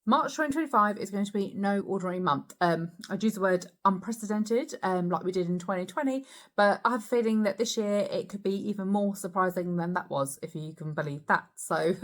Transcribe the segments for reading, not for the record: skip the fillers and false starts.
March 2025 is going to be no ordinary month. I'd use the word unprecedented, like we did in 2020, but I have a feeling that this year it could be even more surprising than that was, if you can believe that. So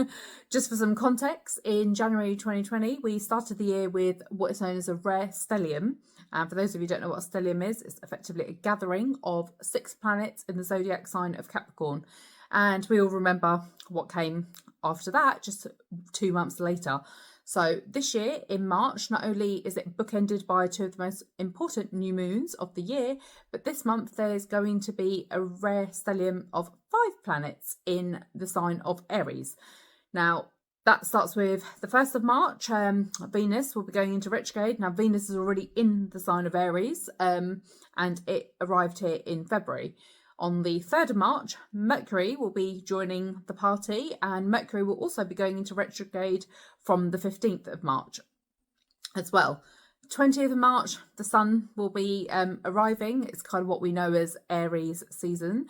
just for some context, in January 2020, we started the year with what is known as a rare stellium. And for those of you who don't know what a stellium is, it's effectively a gathering of 6 planets in the zodiac sign of Capricorn. And we all remember what came after that, just 2 months later. So this year in March, not only is it bookended by 2 of the most important new moons of the year, but this month there's going to be a rare stellium of 5 planets in the sign of Aries. Now, that starts with the 1st of March. Venus will be going into retrograde. Now, Venus is already in the sign of Aries, and it arrived here in February. On the 3rd of March, Mercury will be joining the party, and Mercury will also be going into retrograde from the 15th of March as well. 20th of March, the sun will be arriving. It's kind of what we know as Aries season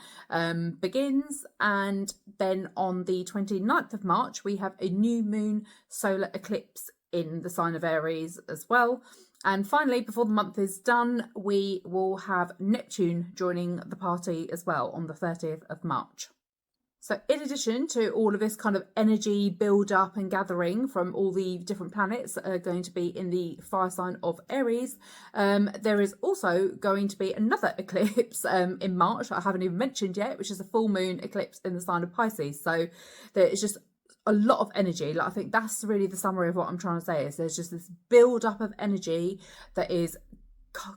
begins. And then on the 29th of March, we have a new moon solar eclipse in the sign of Aries as well. And finally, before the month is done, we will have Neptune joining the party as well on the 30th of March. So in addition to all of this kind of energy build up and gathering from all the different planets that are going to be in the fire sign of Aries, there is also going to be another eclipse in March that I haven't even mentioned yet, which is a full moon eclipse in the sign of Pisces. So there is just a lot of energy. Like, I think that's really the summary of what I'm trying to say, is there's just this build up of energy that is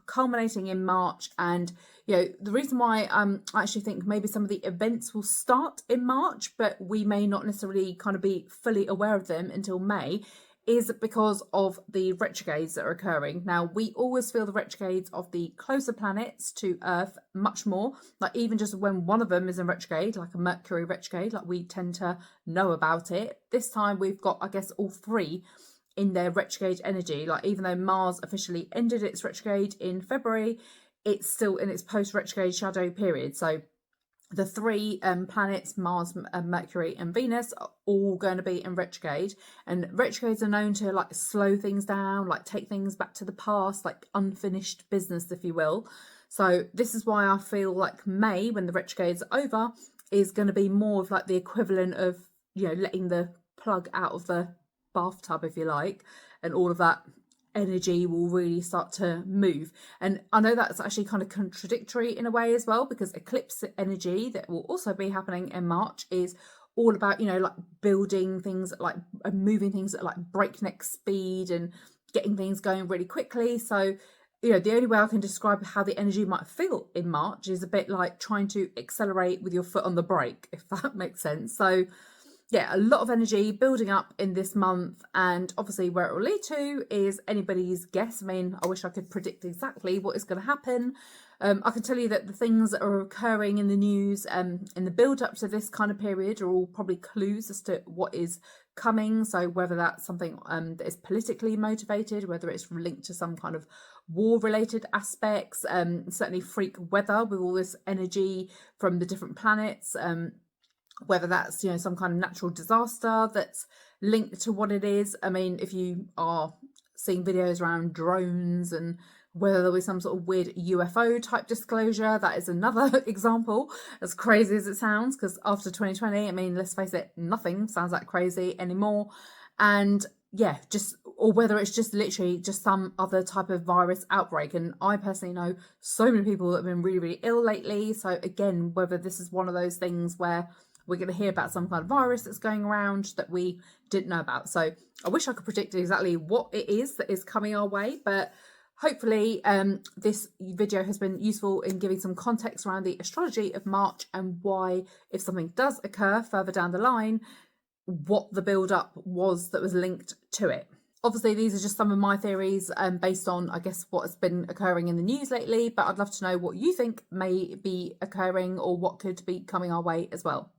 culminating in March. And you know, the reason why I actually think maybe some of the events will start in March, but we may not necessarily kind of be fully aware of them until May, is because of the retrogrades that are occurring. Now, we always feel the retrogrades of the closer planets to Earth much more, like even just when one of them is in retrograde, like a Mercury retrograde, like we tend to know about it. This time we've got, I guess, all 3 in their retrograde energy. Like, even though Mars officially ended its retrograde in February, it's still in its post-retrograde shadow period. So the 3 planets, Mars, Mercury and Venus, are all going to be in retrograde. And retrogrades are known to like slow things down, like take things back to the past, like unfinished business, if you will. So this is why I feel like May, when the retrogrades are over, is going to be more of like the equivalent of, you know, letting the plug out of the bathtub, if you like, and all of that energy will really start to move. And I know that's actually kind of contradictory in a way as well, because eclipse energy that will also be happening in March is all about, you know, like building things, like moving things at like breakneck speed and getting things going really quickly. So, you know, the only way I can describe how the energy might feel in March is a bit like trying to accelerate with your foot on the brake, if that makes sense. So yeah, a lot of energy building up in this month, and obviously where it will lead to is anybody's guess. I mean, I wish I could predict exactly what is going to happen. I can tell you that the things that are occurring in the news in the build up to this kind of period are all probably clues as to what is coming. So whether that's something that is politically motivated, whether it's linked to some kind of war related aspects, certainly freak weather with all this energy from the different planets, whether that's, you know, some kind of natural disaster that's linked to what it is. I mean, if you are seeing videos around drones and whether there'll be some sort of weird UFO type disclosure, that is another example, as crazy as it sounds, because after 2020, I mean, let's face it, nothing sounds that crazy anymore. And yeah, just, or whether it's just literally just some other type of virus outbreak. And I personally know so many people that have been really, really ill lately. So again, whether this is one of those things where we're going to hear about some kind of virus that's going around that we didn't know about. So I wish I could predict exactly what it is that is coming our way, but hopefully this video has been useful in giving some context around the astrology of March and why, if something does occur further down the line, what the build up was that was linked to it. Obviously, these are just some of my theories based on, I guess, what has been occurring in the news lately, but I'd love to know what you think may be occurring or what could be coming our way as well.